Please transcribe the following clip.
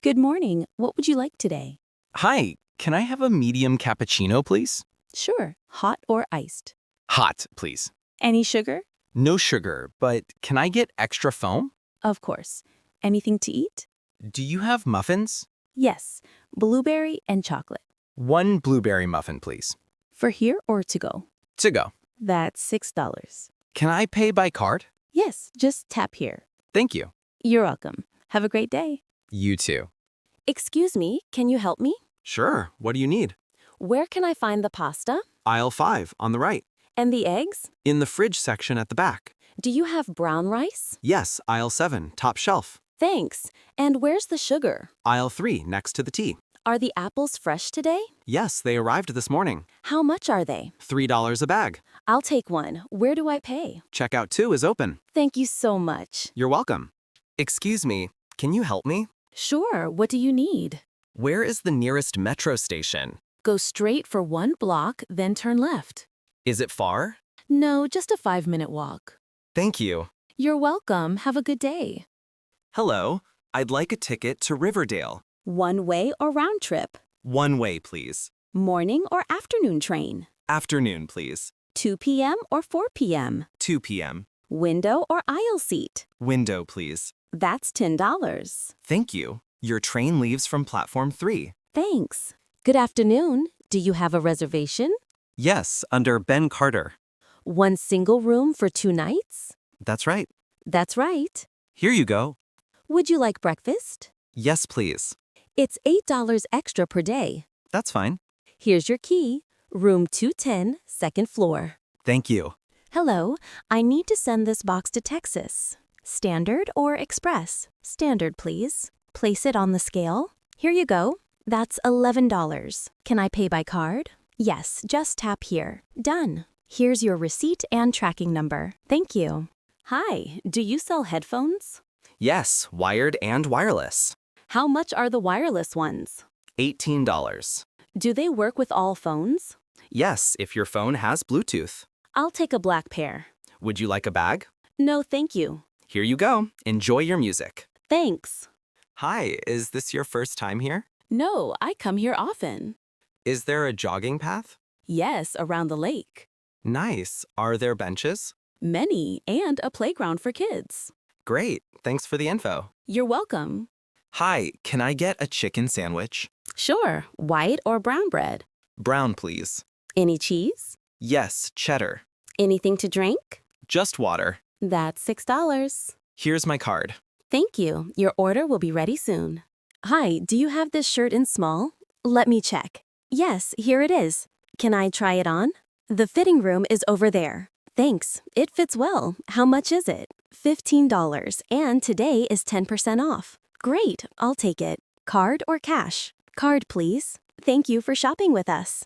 Good morning. What would you like today? Hi, can I have a medium cappuccino, please? Sure, hot or iced. Hot, please. Any sugar? No sugar, but can I get extra foam? Of course. Anything to eat? Do you have muffins? Yes, blueberry and chocolate. One blueberry muffin, please. For here or to go? To go. That's $6. Can I pay by card? Yes, just tap here. Thank you. You're welcome. Have a great day. You too. Excuse me, can you help me? Sure, what do you need? Where can I find the pasta? Aisle 5, on the right. And the eggs? In the fridge section at the back. Do you have brown rice? Yes, aisle 7, top shelf. Thanks. And where's the sugar? Aisle 3, next to the tea. Are the apples fresh today? Yes, they arrived this morning. How much are they? $3 a bag. I'll take one. Where do I pay? Checkout 2 is open. Thank you so much. You're welcome. Excuse me, can you help me? Sure, what do you need? Where is the nearest metro station? Go straight for 1 block, then turn left. Is it far? No, just a 5-minute walk. Thank you. You're welcome. Have a good day. Hello, I'd like a ticket to Riverdale. One way or round trip? One way, please. Morning or afternoon train? Afternoon, please. 2 p.m. or 4 p.m.? 2 p.m. Window or aisle seat? Window, please. That's $10. Thank you. Your train leaves from platform 3. Thanks. Good afternoon. Do you have a reservation? Yes, under Ben Carter. One single room for 2 nights? That's right. That's right. Here you go. Would you like breakfast? Yes, please. It's $8 extra per day. That's fine. Here's your key. Room 210, second floor. Thank you. Hello, I need to send this box to Texas. Standard or express? Standard, please. Place it on the scale. Here you go. That's $11. Can I pay by card? Yes, just tap here. Done. Here's your receipt and tracking number. Thank you. Hi, do you sell headphones? Yes, wired and wireless. How much are the wireless ones? $18. Do they work with all phones? Yes, if your phone has Bluetooth. I'll take a black pair. Would you like a bag? No, thank you. Here you go. Enjoy your music. Thanks. Hi, is this your first time here? No, I come here often. Is there a jogging path? Yes, around the lake. Nice. Are there benches? Many, and a playground for kids. Great. Thanks for the info. You're welcome. Hi, can I get a chicken sandwich? Sure, white or brown bread. Brown, please. Any cheese? Yes, cheddar. Anything to drink? Just water. That's $6. Here's my card. Thank you. Your order will be ready soon. Hi, do you have this shirt in small? Let me check. Yes, here it is. Can I try it on? The fitting room is over there. Thanks. It fits well. How much is it? $15, and today is 10% off. Great, I'll take it. Card or cash? Card, please. Thank you for shopping with us.